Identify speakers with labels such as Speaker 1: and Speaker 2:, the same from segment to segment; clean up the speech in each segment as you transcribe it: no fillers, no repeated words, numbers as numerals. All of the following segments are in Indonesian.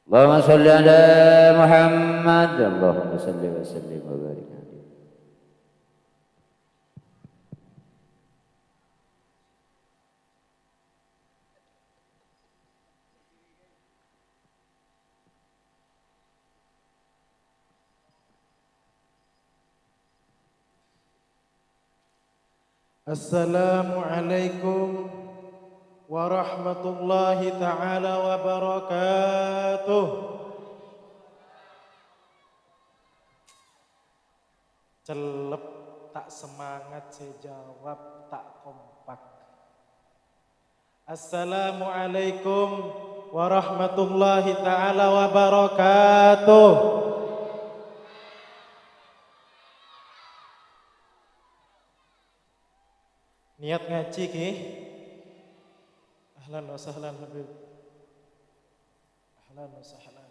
Speaker 1: Allahumma salli ala Muhammad. Allahumma salli wa sallim wa barik alaihi.
Speaker 2: Assalamualaikum warahmatullahi ta'ala wabarakatuh. Celep tak semangat, saya jawab tak kompak. Assalamualaikum warahmatullahi ta'ala wabarakatuh. Niat ngaji ki. Ahlan wa sahlan Habib. Ahlan wa sahlan.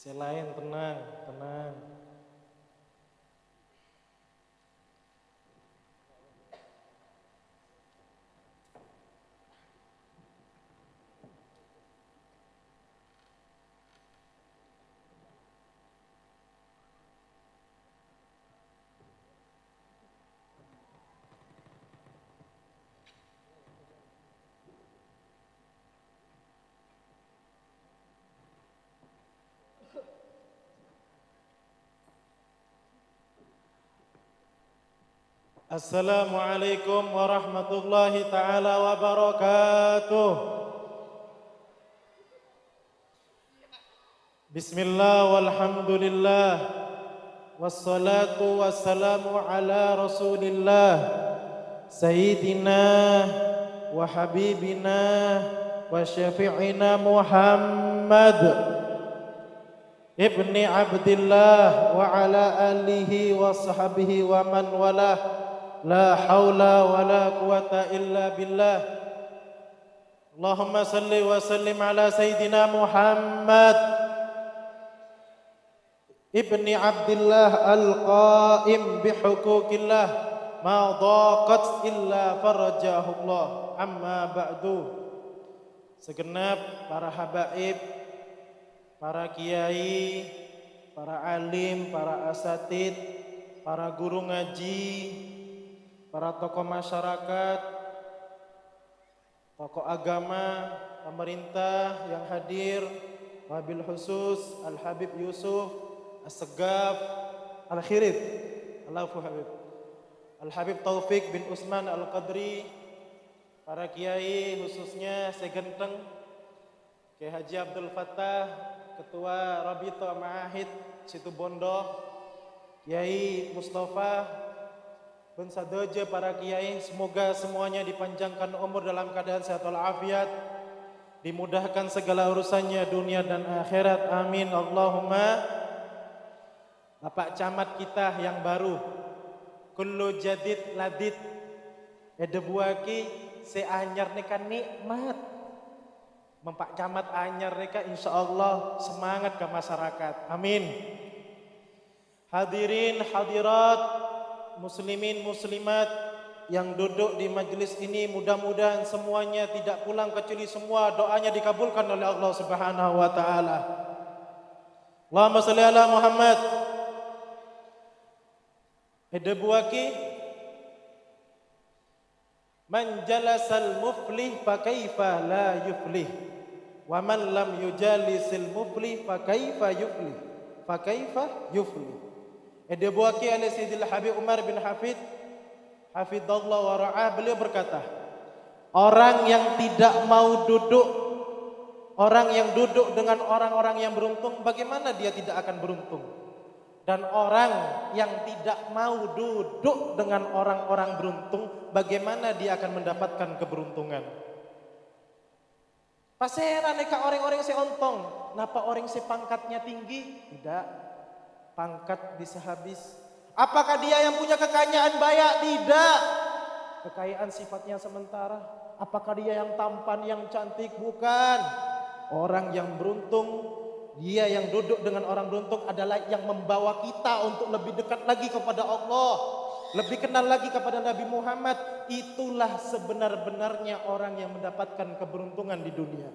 Speaker 2: Selain tenang, tenang. Assalamualaikum warahmatullahi ta'ala wabarakatuh. Bismillah walhamdulillah. Wassalatu wassalamu ala rasulillah. Sayyidina wa habibina wa syafi'ina Muhammad Ibni Abdillah wa ala alihi wa sahbihi wa man walah. La haula wa la quwata illa billah. Allahumma salli wa sallim ala Sayyidina Muhammad Ibni Abdillah al-qa'im bihukukillah ma daqat illa farajahullah. Amma ba'du. Segenap para habaib, para kiai, para alim, para asatid, para guru ngaji, para tokoh masyarakat, tokoh agama, pemerintah yang hadir, wabil khusus Al-Habib Yusuf As-Segaf Al-Khirid, Allahu Habib, Al-Habib Taufik bin Usman Al-Qadri, para kiai khususnya Segenteng, Kiai Haji Abdul Fattah, Ketua Rabita Ma'ahid Situbondo, Kiai Mustafa bin Sadoja, para kiai, semoga semuanya dipanjangkan umur dalam keadaan sehat walafiat, dimudahkan segala urusannya dunia dan akhirat, amin Allahumma. Bapak camat kita yang baru, kullu jadid ladid, edebuaki seanyar neka nikmat. Mempak camat anyar neka insyaallah semangat ke masyarakat, amin. Hadirin hadirat, muslimin muslimat yang duduk di majelis ini, mudah-mudahan semuanya tidak pulang kecuali semua doanya dikabulkan oleh Allah Subhanahu wa taala. Allahumma shalli ala Muhammad. Edebuaki man jalasal muflih fa kaifa la yuflih wa man lam yujalisil muflih fa kaifa yuflih fa kaifa yuflih. Edebuaki oleh Sayyidil Habib Umar bin Hafid hafidhallah wa ra'ah, beliau berkata, orang yang tidak mau duduk, orang yang duduk dengan orang-orang yang beruntung, bagaimana dia tidak akan beruntung? Dan orang yang tidak mau duduk dengan orang-orang beruntung, bagaimana dia akan mendapatkan keberuntungan? Pasera neka orang-orang si ontong, napa orang si pangkatnya tinggi? Tidak. pangkat bisa habis. Apakah dia yang punya kekayaan banyak? Tidak. Kekayaan sifatnya sementara. Apakah dia yang tampan, yang cantik? Bukan. Orang yang beruntung, dia yang duduk dengan orang beruntung adalah yang membawa kita untuk lebih dekat lagi kepada Allah, lebih kenal lagi kepada Nabi Muhammad. Itulah sebenar-benarnya orang yang mendapatkan keberuntungan di dunia.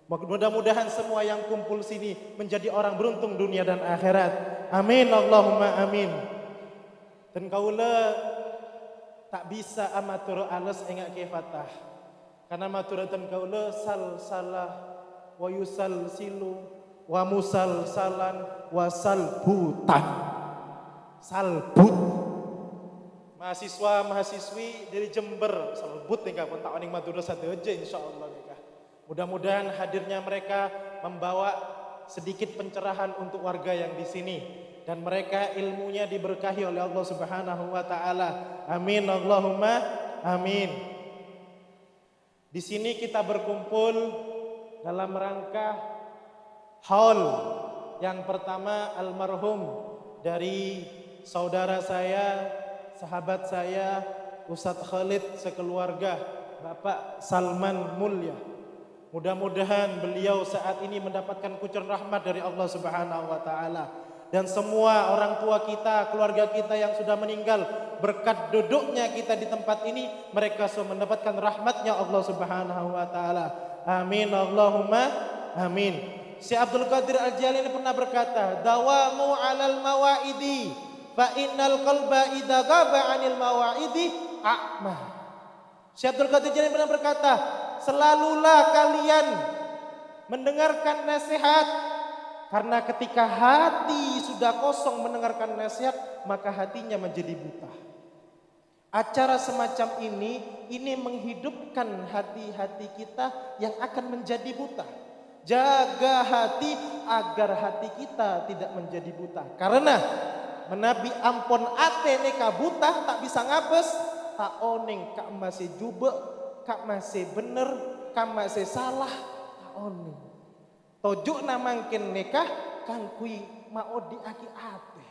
Speaker 2: Mudah-mudahan semua yang kumpul sini menjadi orang beruntung dunia dan akhirat. Amin Allahumma amin. Dan kaula tak bisa amatur alas engak ke fatah. Karena maturatan kaula sal salah wa yusal silu wa musal salan wa salbutan. Salbut. Mahasiswa mahasiswi dari Jember salbut nih pun tak oning matur satu aja insyaallah nih. Mudah-mudahan hadirnya mereka membawa sedikit pencerahan untuk warga yang di sini dan mereka ilmunya diberkahi oleh Allah Subhanahu wa taala. Amin Allahumma amin. Di sini kita berkumpul dalam rangka haul yang pertama almarhum dari saudara saya, sahabat saya, Ustadz Khalid sekeluarga, Bapak Salman Mulya. Mudah-mudahan beliau saat ini mendapatkan kucuran rahmat dari Allah Subhanahu wa taala. Dan semua orang tua kita, keluarga kita yang sudah meninggal, berkat duduknya kita di tempat ini, mereka semua mendapatkan rahmatnya Allah Subhanahu wa taala. Amin Allahumma amin. Syekh Abdul Qadir Al-Jailani pernah berkata, "Dawamu 'alal mawaidi, fa innal qalba idza ghaba 'anil mawaidi a'ma." Syekh Abdul Qadir Al-Jailani pernah berkata, selalulah kalian mendengarkan nasihat, karena ketika hati sudah kosong mendengarkan nasihat, maka hatinya menjadi buta. Acara semacam ini menghidupkan hati-hati kita yang akan menjadi buta. Jaga hati agar hati kita tidak menjadi buta. Karena menabi ampon ate neka buta tak bisa ngapes, tak oning kak masih jubek, kak masih bener, kak masih salah, tak oning. Tojuk namangkin nikah kang kui mau diaki ate.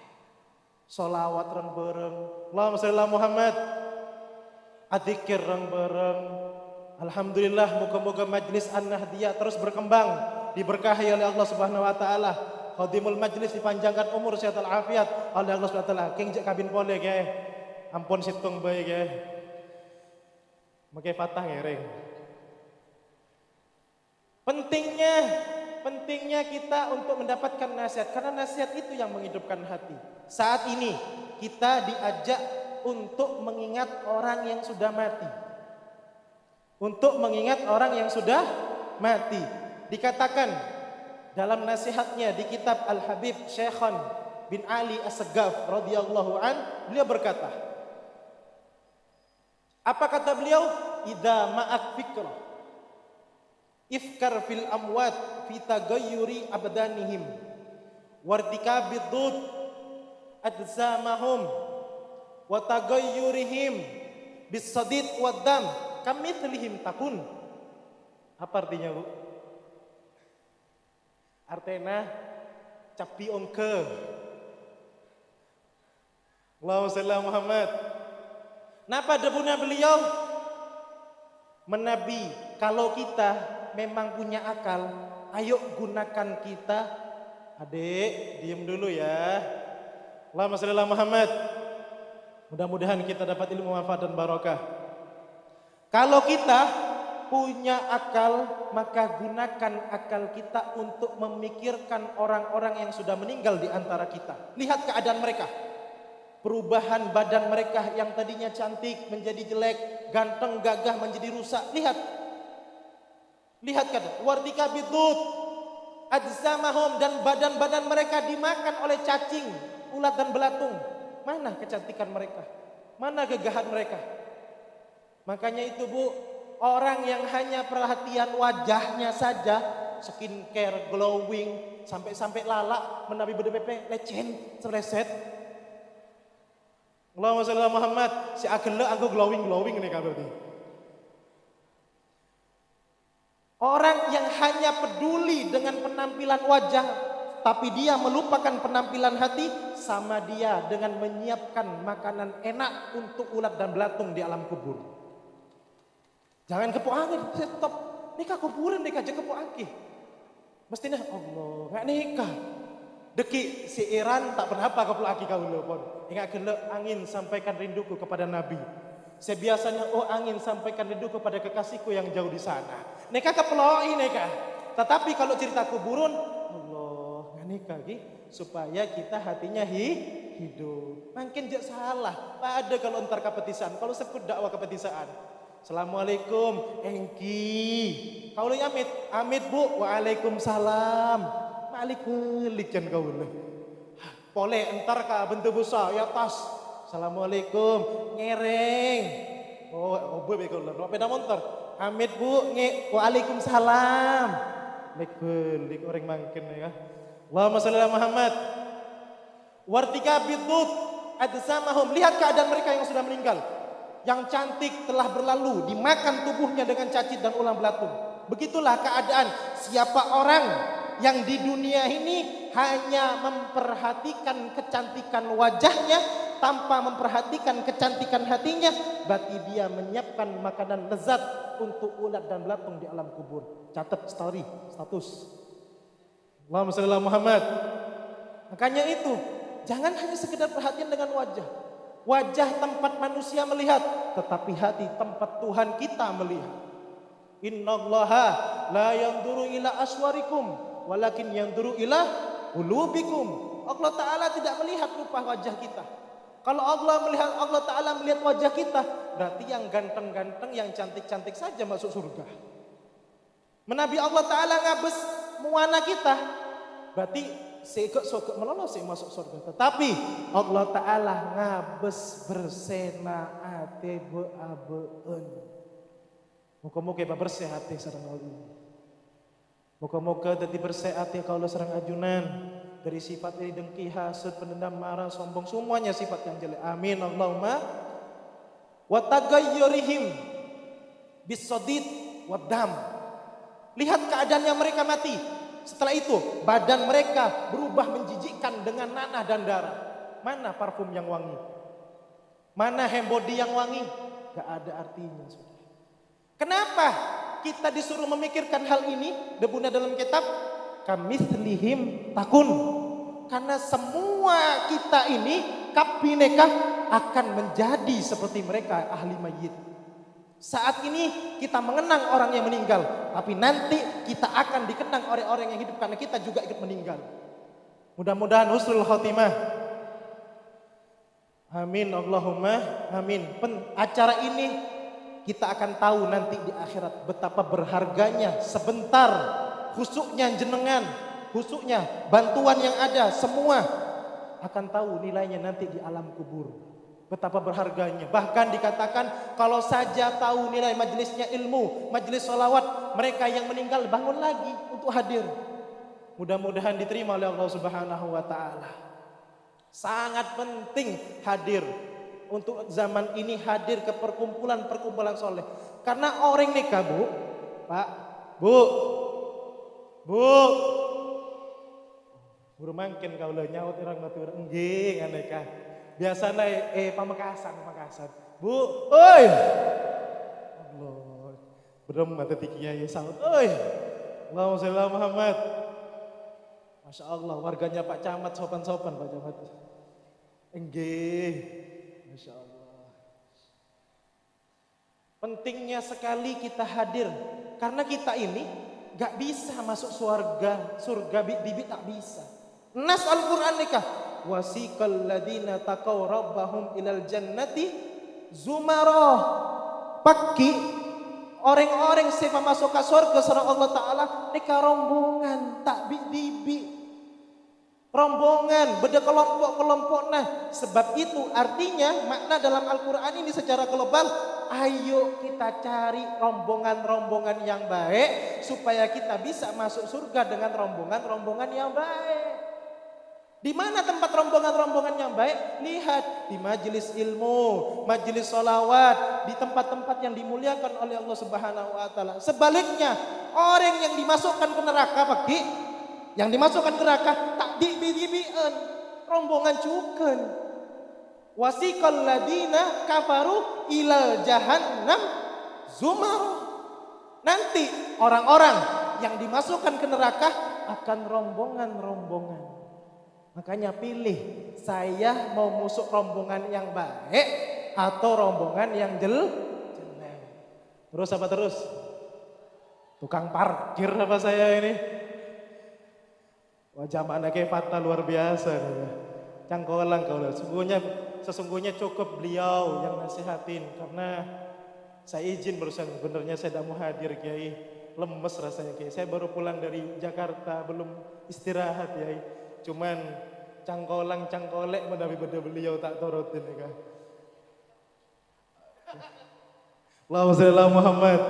Speaker 2: Solawat reng bereng, Allahumma sholli ala Muhammad. Adzikir reng bereng. Alhamdulillah, moga-moga majlis An-Nahdiyah terus berkembang, diberkahi oleh Allah Subhanahu wa taala. Khadimul majlis dipanjangkan umur sehat afiat oleh Allah Subhanahu wa taala. King jek kabin pole ge. Ampun situng bae ge. Make patah ngereng. Pentingnya kita untuk mendapatkan nasihat, karena nasihat itu yang menghidupkan hati. Saat ini kita diajak untuk mengingat orang yang sudah mati. Untuk mengingat orang yang sudah mati. Dikatakan dalam nasihatnya di kitab Al-Habib Syekhan bin Ali As-Segaf radhiyallahu an, beliau berkata, apa kata beliau? Idza ma'ak fikrah ifkar fil amwat fi tagayyuri abdanihim wartikabid dud adzamahum wa tagayyurihim bisadid wad dam kamithlihim takun. Apa artinya, Bu? Artinya capi ongke. Allahumma sholli ala Muhammad. Napa debunya beliau? Menabi, kalau kita memang punya akal, ayo gunakan kita. Adik, diem dulu ya. Allahumma sholli ala Muhammad. Mudah-mudahan kita dapat ilmu manfaat dan barokah. Kalau kita punya akal, maka gunakan akal kita untuk memikirkan orang-orang yang sudah meninggal di antara kita. Lihat keadaan mereka. Perubahan badan mereka yang tadinya cantik menjadi jelek, ganteng, gagah menjadi rusak. Lihat kan, wartika bidut, adzamahum, dan badan-badan mereka dimakan oleh cacing, ulat dan belatung. Mana kecantikan mereka? Mana kegahan mereka? Makanya itu, Bu, orang yang hanya perhatian wajahnya saja, skincare, glowing, sampai lalak menabi BDPP, lecen, seleset. Allahumma sholli ala Muhammad. Si agele aku glowing nih kabeh. Orang yang hanya peduli dengan penampilan wajah, tapi dia melupakan penampilan hati, sama dia dengan menyiapkan makanan enak untuk ulat dan belatung di alam kubur. Jangan kepo angin, stop. Nikah kuburan nikah aja kepo angin. Mestinya Allah nggak nikah. Deki si Iran tak pernah apa kepo angin kau lepon. Ingat gelek angin sampaikan rinduku kepada Nabi. Saya biasanya angin sampaikan rindu kepada kekasihku yang jauh di sana. Nikah kepeloi nikah. Tetapi kalau cerita kuburan, Allah nggak nikah supaya kita hatinya hidup. Makin jak salah. Ada kalau entar kepetisaan. Kalau sebut dakwah kepetisaan. Assalamualaikum, engki. Kau lagi amit bu. Waalaikumsalam. Malik belik kan kau le. Boleh entar ka bentuk busa ya tas. Assalamualaikum, ngereng. Oh bu kau le. Beda motor. Amit bu, waalaikumsalam. Malik belik orang makin ya. Allahumma shalli ala Muhammad. Wartika bidut adsamahum. Lihat keadaan mereka yang sudah meninggal. Yang cantik telah berlalu, dimakan tubuhnya dengan cacit dan ulang belatung. Begitulah keadaan siapa orang yang di dunia ini hanya memperhatikan kecantikan wajahnya tanpa memperhatikan kecantikan hatinya, berarti dia menyiapkan makanan lezat untuk ulat dan belatung di alam kubur. Catat status. Allahumma shalli ala Muhammad. Makanya itu, jangan hanya sekedar perhatian dengan wajah. Wajah tempat manusia melihat, tetapi hati tempat Tuhan kita melihat. Innallaha la yanzuru ila aswarikum, walakin yanzuru ila qulubikum. Allah Ta'ala tidak melihat rupa wajah kita. Kalau Allah Ta'ala melihat wajah kita, berarti yang ganteng-ganteng, yang cantik-cantik saja masuk surga. Menabi Allah Ta'ala ngabes muana kita, berarti sok melolos masuk surga. Tetapi Allah Ta'ala ngabes bersena ate beabeun. Muka-muka bersih hati sareng Allah. Muka-muka dadi bersih hati kaula sareng ajunan dari sifat ini dengki, hasud, pendendam, marah, sombong, semuanya sifat yang jelek. Amin Allahumma. Wa tagayyurihim bisadid wadam. Lihat keadaannya mereka mati. Setelah itu badan mereka berubah menjijikkan dengan nanah dan darah. Mana parfum yang wangi? Mana hand body yang wangi? Gak ada artinya. Kenapa kita disuruh memikirkan hal ini? Debuna dalam kitab Kamislihim takun. Karena semua kita ini kabineka akan menjadi seperti mereka ahli mayit. Saat ini kita mengenang orang yang meninggal, tapi nanti kita akan dikenang oleh orang yang hidup karena kita juga ikut meninggal. Mudah-mudahan husnul khotimah. Amin Allahumma amin. Acara ini kita akan tahu nanti di akhirat betapa berharganya sebentar khusuknya jenengan, khusuknya bantuan yang ada, semua akan tahu nilainya nanti di alam kubur. Betapa berharganya. Bahkan dikatakan kalau saja tahu nilai majelisnya ilmu, majelis sholawat, mereka yang meninggal bangun lagi untuk hadir. Mudah-mudahan diterima oleh Allah Subhanahu wa Ta'ala. Sangat penting hadir. Untuk zaman ini hadir ke perkumpulan-perkumpulan soleh. Karena orang nikah bu, pak, bu, buru mangkin kau le nyaut orang batur engging nikah. Biasa naik Pamekasan. Bu, oi. Allah. Berem mata tikinya ya saut. Oi. Allahumma shalli ala Muhammad. Masya Allah, warganya Pak Camat sopan-sopan Pak Camat. Enggih. Masya Allah. Pentingnya sekali kita hadir. Karena kita ini gak bisa masuk surga bibi tak bisa. Nas Al-Quran nikah. Wasiqal ladina taqaw rabbahum ilal jannati zumarah. Pagi orang-orang siapa masuk ke surga sareng Allah Ta'ala nikah rombongan tak bibi. Rombongan beda kelompok-kelompok. Nah sebab itu artinya makna dalam Al-Quran ini secara global, ayo kita cari rombongan-rombongan yang baik supaya kita bisa masuk surga dengan rombongan-rombongan yang baik. Di mana tempat rombongan-rombongan yang baik? Lihat di majelis ilmu, majelis sholawat, di tempat-tempat yang dimuliakan oleh Allah Subhanahu wa Ta'ala. Sebaliknya, orang yang dimasukkan ke neraka Yang dimasukkan neraka tak dibi-dibien, rombongan cuken. Wasiqal ladina kafaru ila jahannam zumar. Nanti orang-orang yang dimasukkan ke neraka akan rombongan-rombongan. Makanya pilih, saya mau masuk rombongan yang baik atau rombongan yang jelek. Terus apa terus? Tukang parkir apa saya ini? Wajah anaknya Fatah luar biasa. Cangkolang kau lah. Sesungguhnya cukup beliau yang nasihatin. Karena saya izin barusan, benernya saya tidak mau hadir Kiai. Lemes rasanya Kiai. Saya baru pulang dari Jakarta, belum istirahat Kiai. Cuman cangkolek menabi benda beliau tak torotin ya. Allahumma sholli ala Muhammad.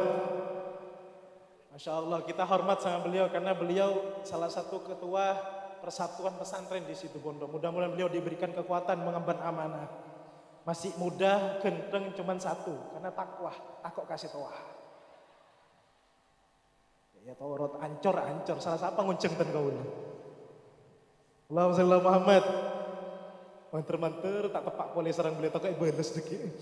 Speaker 2: Masya Allah, kita hormat sama beliau karena beliau salah satu ketua persatuan pesantren di situ Bondo. Mudah-mudahan beliau diberikan kekuatan mengemban amanah. Masih muda, genteng cuman satu, karena takwa. Aku kasih toa. Ya Taurat ancor, salah siapa ngunceng ten kau ini. Allahumma sholli ala Muhammad. Manter-manter tak tepak boleh serang beliau tak kayak balas dikit.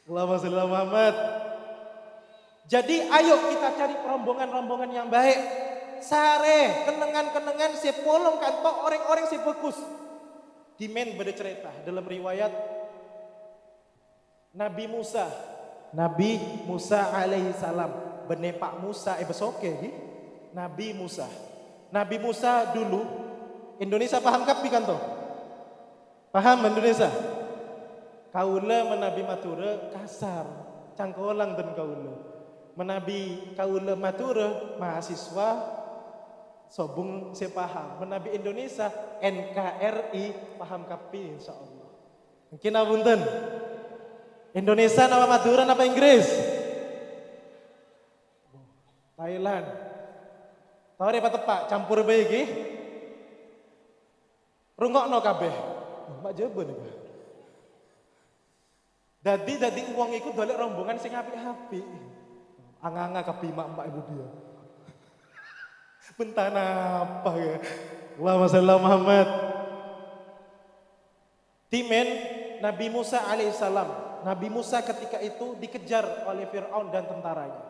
Speaker 2: Allahumma sholli ala Muhammad. Jadi ayo kita cari rombongan-rombongan yang baik. Sare, kenangan-kenangan si polong kantok orang-orang si bagus. Dimen bercerita dalam riwayat Nabi Musa alaihi salam. Bene Pak Musa besoke Nabi Musa dulu Indonesia paham kapi kan toh? Paham Indonesia? Kaula menabi matura kasar, cangkolang dan kaula. Menabi kaula matura mahasiswa sobung sepaham. Menabi Indonesia NKRI paham kapi insyaallah. Mungkin abunten. Indonesia nama matura apa Inggris? Thailand. Tahu apa tepak campur bae iki? Rungokno kabeh. Mbak jebon iki. Dadi uang ikut dolek rombongan sing apik-apik. Anganga kapi mak ibu dia. Bentana apa ya? Allahumma sholli ala Muhammad. Timen Nabi Musa alaihissalam. Nabi Musa ketika itu dikejar oleh Fir'aun dan tentaranya.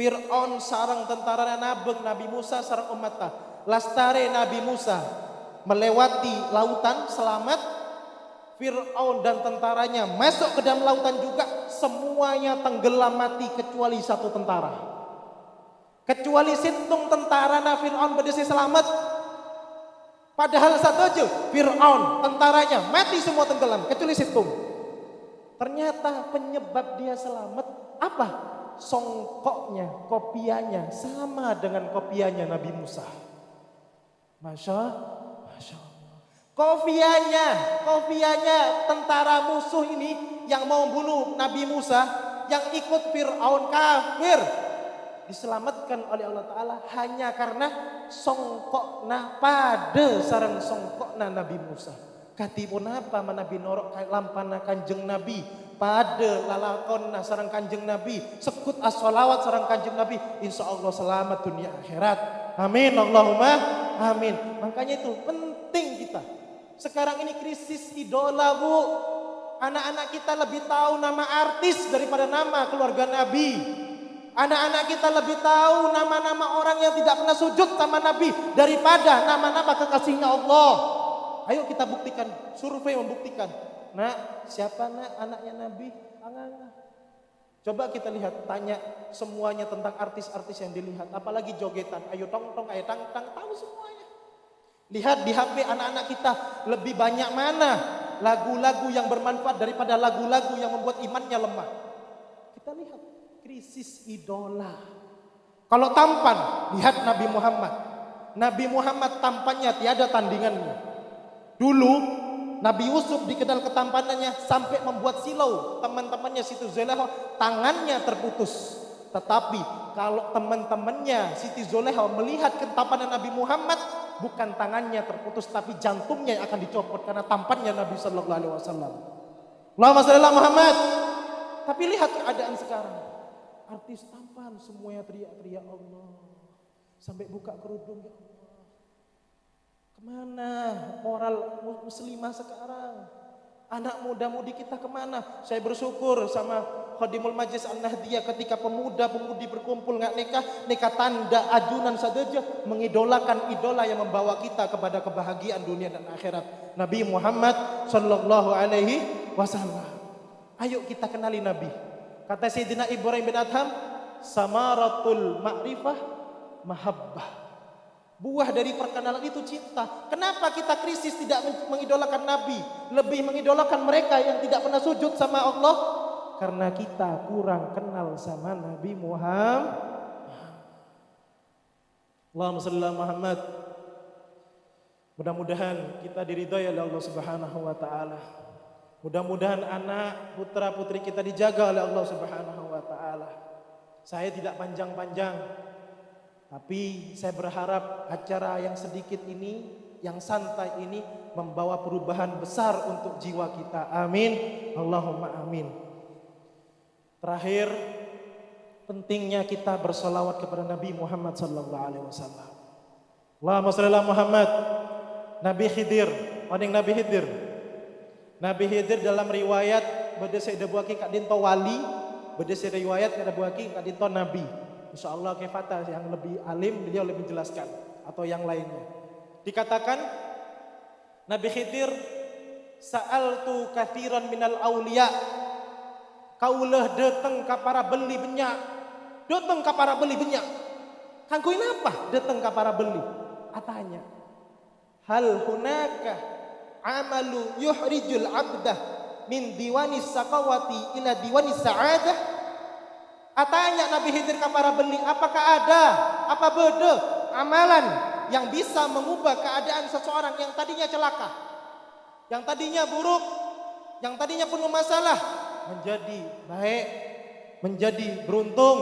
Speaker 2: Fir'aun sarang tentaranya nabeg Nabi Musa sarang umatnya. Lastare Nabi Musa melewati lautan selamat. Fir'aun dan tentaranya masuk ke dalam lautan juga, semuanya tenggelam mati kecuali satu tentara. Kecuali sintung tentara Fir'aun berdiri selamat. Padahal satu aja, Fir'aun tentaranya mati semua tenggelam kecuali sintung. Ternyata penyebab dia selamat apa? Songkoknya, kopiahnya sama dengan kopiahnya Nabi Musa. Masya Allah. Kofianya tentara musuh ini yang mau bunuh Nabi Musa, yang ikut Fir'aun kafir, diselamatkan oleh Allah Ta'ala hanya karena songkokna pada sarang songkokna Nabi Musa. Katipun apa Nabi norok lampana kanjeng Nabi pada lalakonna sarang kanjeng Nabi, sekut as-sholawat sarang kanjeng Nabi, insya Allah selamat dunia akhirat. Amin Allahumma amin. Makanya itu penting kita. Sekarang ini krisis idola bu. Anak-anak kita lebih tahu nama artis daripada nama keluarga Nabi. Anak-anak kita lebih tahu nama-nama orang yang tidak pernah sujud sama Nabi daripada nama-nama kekasihnya Allah. Ayo kita buktikan, survei membuktikan. Nak, siapa nak anaknya Nabi? Anganga. Coba kita lihat, tanya semuanya tentang artis-artis yang dilihat. Apalagi jogetan, ayo tong-tong, ayo tang-tang, tahu semuanya. Lihat di HP anak-anak kita lebih banyak mana lagu-lagu yang bermanfaat daripada lagu-lagu yang membuat imannya lemah. Kita lihat krisis idola. Kalau tampan, lihat Nabi Muhammad. Nabi Muhammad tampannya tiada tandingannya. Dulu Nabi Yusuf dikenal ketampanannya sampai membuat silau teman-temannya Siti Zulaikha, tangannya terputus. Tetapi kalau teman-temannya Siti Zulaikha melihat ketampanan Nabi Muhammad, bukan tangannya terputus tapi jantungnya yang akan dicopot karena tampannya Nabi sallallahu alaihi wasallam. Allahumma shalli ala Muhammad. Tapi lihat keadaan sekarang. Artis tampan semuanya teriak-teriak Allah. sampai buka kerudung. Ya Allah, kemana moral muslimah sekarang? Anak muda-mudi kita kemana? Saya bersyukur sama Khadimul Majlis An-Nahdiyah ketika pemuda-pemudi berkumpul nggak nikah tanda ajunan saja mengidolakan idola yang membawa kita kepada kebahagiaan dunia dan akhirat. Nabi Muhammad sallallahu alaihi wasallam. Ayo kita kenali Nabi. Kata Sayyidina Ibrahim bin Adham, samaratul ma'rifah mahabbah. Buah dari perkenalan itu cinta. Kenapa kita krisis tidak mengidolakan Nabi, lebih mengidolakan mereka yang tidak pernah sujud sama Allah? Karena kita kurang kenal sama Nabi Muhammad. Allahumma shalli ala Muhammad. Mudah-mudahan kita diridhai oleh Allah Subhanahu wa taala. Mudah-mudahan anak putra putri kita dijaga oleh Allah Subhanahu wa taala. Saya tidak panjang-panjang, tapi saya berharap acara yang sedikit ini, yang santai ini membawa perubahan besar untuk jiwa kita. Amin. Allahumma amin. Terakhir, pentingnya kita bersolawat kepada Nabi Muhammad sallallahu alaihi wasallam. Allahumma shalli ala Muhammad. Nabi Khidir, oning Nabi Khidir. Nabi Khidir dalam riwayat bade saya buaki kak dinto wali, bade saya riwayat kada buaki kak dinto nabi. Insyaallah kefata yang lebih alim beliau lebih menjelaskan atau yang lainnya. Dikatakan Nabi Khidir, sa'altu kathiran minal awliya, kaulah datang ka para beli banyak, datang ka para beli banyak. Kangkuin apa? Datang ka para beli. Atanya, hal hunaka amalu yuhrijul abdah min diwanis sakawati ila diwanis sa'adah. Atanya Nabi Khidir ke para beli, apakah ada, apa beda amalan yang bisa mengubah keadaan seseorang yang tadinya celaka, yang tadinya buruk, yang tadinya penuh masalah, menjadi baik, menjadi beruntung,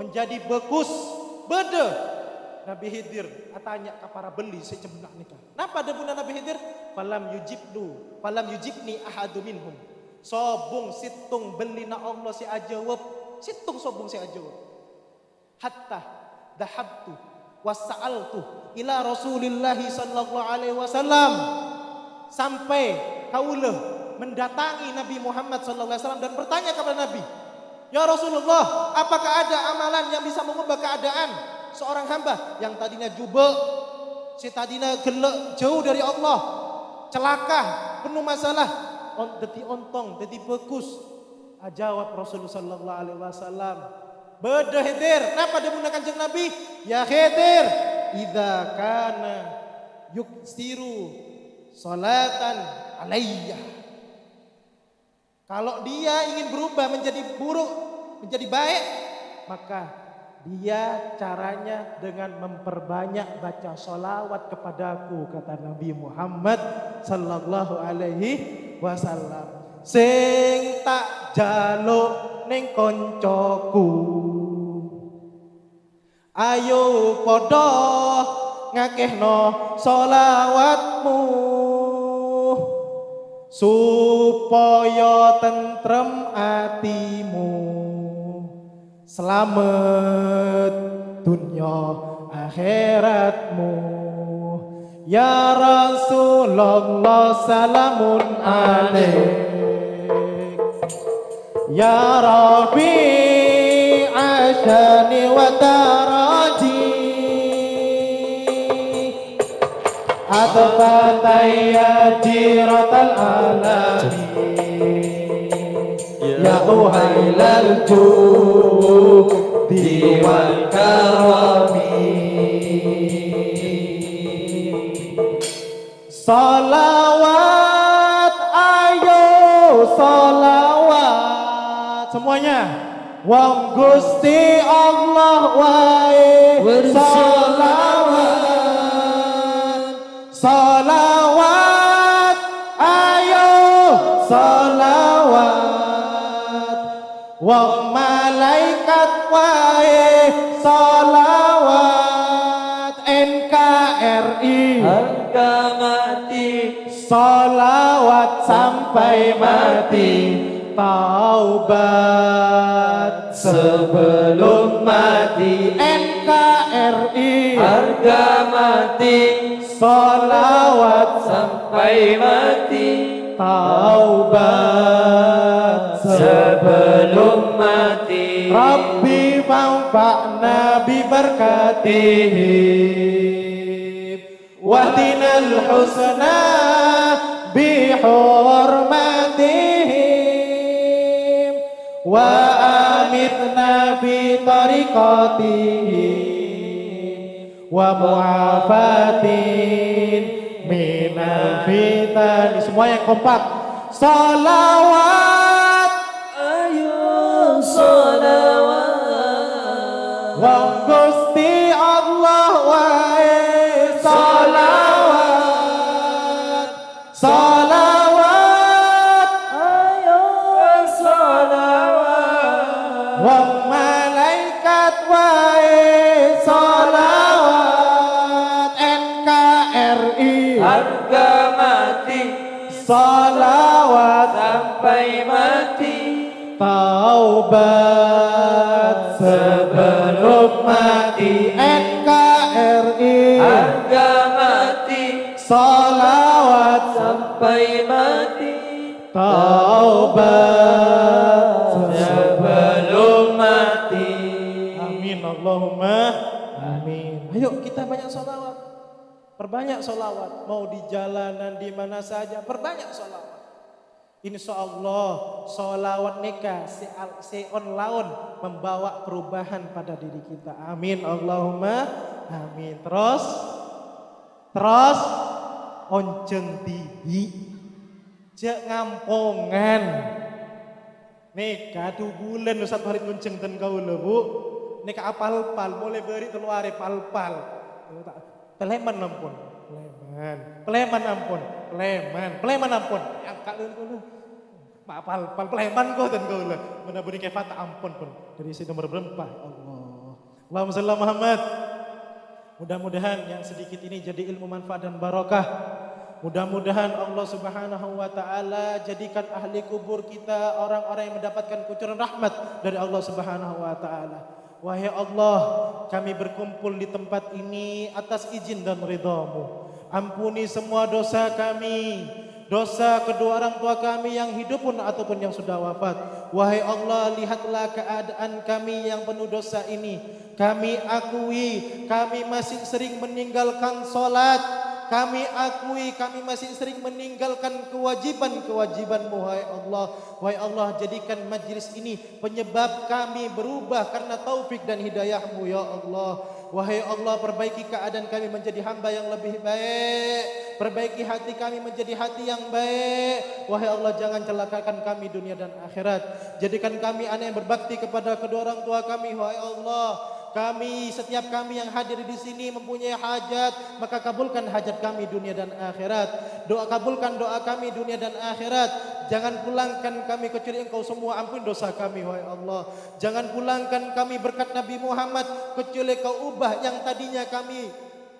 Speaker 2: menjadi bagus, beda. Nabi Khidir atanya ke para beli secebenak nikah. Napa ada bunda Nabi Khidir? Falam yujibni ahadu minhum. Sobung situng beli na Allah si ajawab. Situng sobung si ajawab. Hatta dahabtu wasa'altu ila Rasulillahi sallallahu alaihi wasallam. Sampai kaulah mendatangi Nabi Muhammad sallallahu alaihi wasallam dan bertanya kepada Nabi, ya Rasulullah, apakah ada amalan yang bisa mengubah keadaan seorang hamba yang tadinya jubel, si tadinya gelek, jauh dari Allah, celaka, penuh masalah, dadi ontong, dadi bagus. Jawab Rasulullah sallallahu alaihi wasallam, beda Khidir. Napa dia menggunakan kanjeng Nabi? Ya Khidir, idza kana yuksiru salatan alayya. Kalau dia ingin berubah menjadi buruk, menjadi baik, maka dia caranya dengan memperbanyak baca sholawat kepadaku, kata Nabi Muhammad sallallahu alaihi wasallam. Sing tak jaluk ning koncoku, ayo padha ngakehno sholawatmu supaya tentrem atimu, selamat dunia akhiratmu. Ya Rasulullah salamun alaik, ya Rabbi asyani wa daraji, atfataya jiratal alami, ya uhailal judi wal karami. Salawat, ayo salawat semuanya. Wong Gusti Allah wae salawat, salawat, ayo salawat. Wong malaikat wae salawat. NKRI harga mati, salawat sampai mati. Taubat sebelum mati. NKRI RI
Speaker 1: harga mati
Speaker 2: Sholawat
Speaker 1: sampai mati,
Speaker 2: taubat
Speaker 1: sebelum mati.
Speaker 2: Rabbi fanfa'na bi barakatihim wahdinal husna bi hurmatihim wa amitna fi tariqatihim wa mu'afatin minal fitan. Semua yang kompak. Salawat,
Speaker 1: Ayo sholawat,
Speaker 2: wa Gusti Allah wae salawat, salawat,
Speaker 1: ayo sholawat,
Speaker 2: wa malaikat wae salawat. NKRI
Speaker 1: harga mati
Speaker 2: salawat,
Speaker 1: sampai mati,
Speaker 2: taubat sebelum mati. NKRI
Speaker 1: harga mati
Speaker 2: salawat,
Speaker 1: sampai mati,
Speaker 2: taubat
Speaker 1: sebelum mati.
Speaker 2: Amin Allahumma amin. Ayo kita banyak sholawat, perbanyak sholawat. Mau di jalanan di mana saja perbanyak sholawat. Insya Allah sholawat nikah seon laun membawa perubahan pada diri kita. Amin Allahumma amin. Terus onceng tibi cek ngampongan nikah 2 bulan Ustaz Farid ngonceng ten kau bu nikah apal-pal mulai beri keluar pal-pal Pleman ampun Pleman ampun Pleman ampun angkat dulu Pak pal Pleman kau dan kau lah benar-benar kefat ampun pun dari si nomor berempah. Allahumma shalli ala Muhammad. Mudah-mudahan yang sedikit ini jadi ilmu manfaat dan barakah. Mudah-mudahan Allah Subhanahu wa taala jadikan ahli kubur kita orang-orang yang mendapatkan kucuran rahmat dari Allah Subhanahu wa taala. Wahai Allah, kami berkumpul di tempat ini atas izin dan ridha-Mu. Ampuni semua dosa kami, dosa kedua orang tua kami yang hidup pun ataupun yang sudah wafat. Wahai Allah, lihatlah keadaan kami yang penuh dosa ini. Kami akui, kami masih sering meninggalkan sholat. Kami akui, kami masih sering meninggalkan kewajiban-kewajiban-Mu, wahai Allah. Wahai Allah, jadikan majlis ini penyebab kami berubah karena taufik dan hidayah-Mu, ya Allah. Wahai Allah, perbaiki keadaan kami menjadi hamba yang lebih baik. Perbaiki hati kami menjadi hati yang baik. Wahai Allah, jangan celakakan kami dunia dan akhirat. Jadikan kami anak yang berbakti kepada kedua orang tua kami, wahai Allah. Setiap kami yang hadir di sini mempunyai hajat, maka kabulkan hajat kami dunia dan akhirat. Kabulkan doa kami dunia dan akhirat. Jangan pulangkan kami kecuali Engkau semua ampun dosa kami, wahai Allah. Jangan pulangkan kami berkat Nabi Muhammad kecuali Kau ubah yang tadinya kami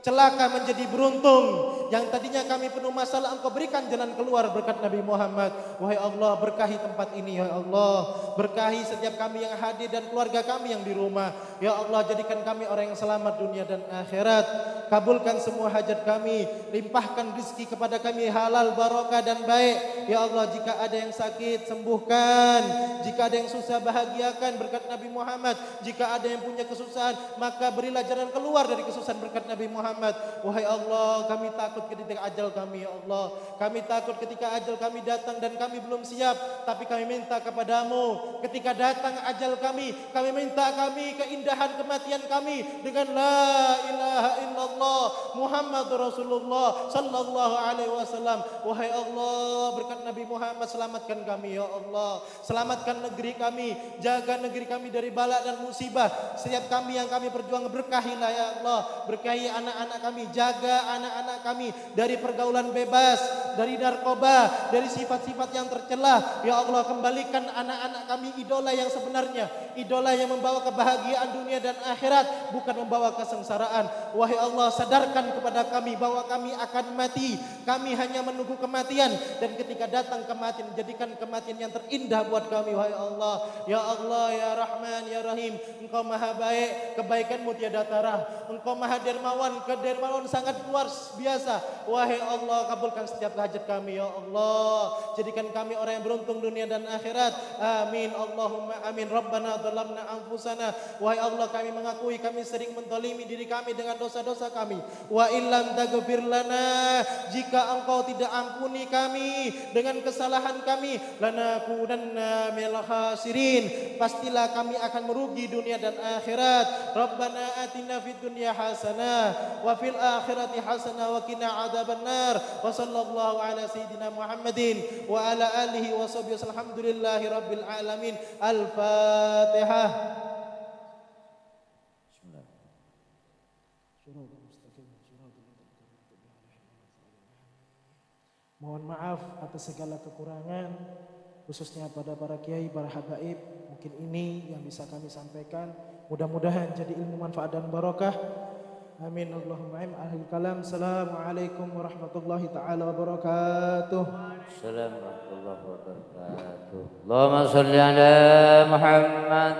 Speaker 2: celaka menjadi beruntung, yang tadinya kami penuh masalah Engkau berikan jalan keluar berkat Nabi Muhammad. Wahai Allah, berkahi tempat ini, ya Allah. Berkahi setiap kami yang hadir dan keluarga kami yang di rumah. Ya Allah, jadikan kami orang yang selamat dunia dan akhirat. Kabulkan semua hajat kami, limpahkan rezeki kepada kami halal, barakah dan baik. Ya Allah, jika ada yang sakit sembuhkan, jika ada yang susah bahagiakan berkat Nabi Muhammad. Jika ada yang punya kesusahan, maka berilah jalan keluar dari kesusahan berkat Nabi Muhammad. Wahai Allah, kami takut ketika ajal kami, ya Allah. Kami takut ketika ajal kami datang dan kami belum siap, tapi kami minta kepadamu ketika datang ajal kami minta kami keindahan kematian kami dengan la ilaha illallah Muhammadur Rasulullah sallallahu alaihi wasallam. Wahai Allah, berkat Nabi Muhammad selamatkan kami, ya Allah. Selamatkan negeri kami, jaga negeri kami dari bala dan musibah. Setiap kami yang kami berjuang berkahilah, ya Allah. Berkahi anak anak-anak kami, jaga anak-anak kami dari pergaulan bebas, dari narkoba, dari sifat-sifat yang tercela. Ya Allah, kembalikan anak-anak kami idola yang sebenarnya, idola yang membawa kebahagiaan dunia dan akhirat, bukan membawa kesengsaraan. Wahai Allah, sadarkan kepada kami bahwa kami akan mati. Kami hanya menunggu kematian, dan ketika datang kematian, jadikan kematian yang terindah buat kami. Wahai Allah, ya Rahman, ya Rahim, Engkau maha baik, kebaikanmu tiada tara. Engkau maha dermawan, kedermawan sangat luar biasa. Wahai Allah, kabulkan setiap hajat kami. Ya Allah, jadikan kami orang yang beruntung dunia dan akhirat. Amin, Allahumma amin. Rabbana dhalamna anfusana. Wahai Allah, kami mengakui kami sering menzalimi diri kami dengan dosa-dosa kami. Wa illam taghfir lana, jika Engkau tidak ampuni kami dengan kesalahan kami, lanakunanna minal khasirin, pastilah kami akan merugi dunia dan akhirat. Rabbana atina fid dunya hasanah wa fil akhirati hasanah wa qina adzabannar. Wa sallallahu ala sayyidina Muhammadin wa ala alihi wa sahbihi alhamdulillahi rabbil alamin. Al-Fatihah. Mohon maaf atas segala kekurangan, khususnya pada para kiai, para habaib. Mungkin ini yang bisa kami sampaikan. Mudah-mudahan jadi ilmu manfaat dan barakah. Amin Allahumma amin. Akhir kalam. Assalamualaikum warahmatullahi taala wabarakatuh.
Speaker 1: Assalamualaikum warahmatullahi wabarakatuh. Allahumma shalli ala Muhammad.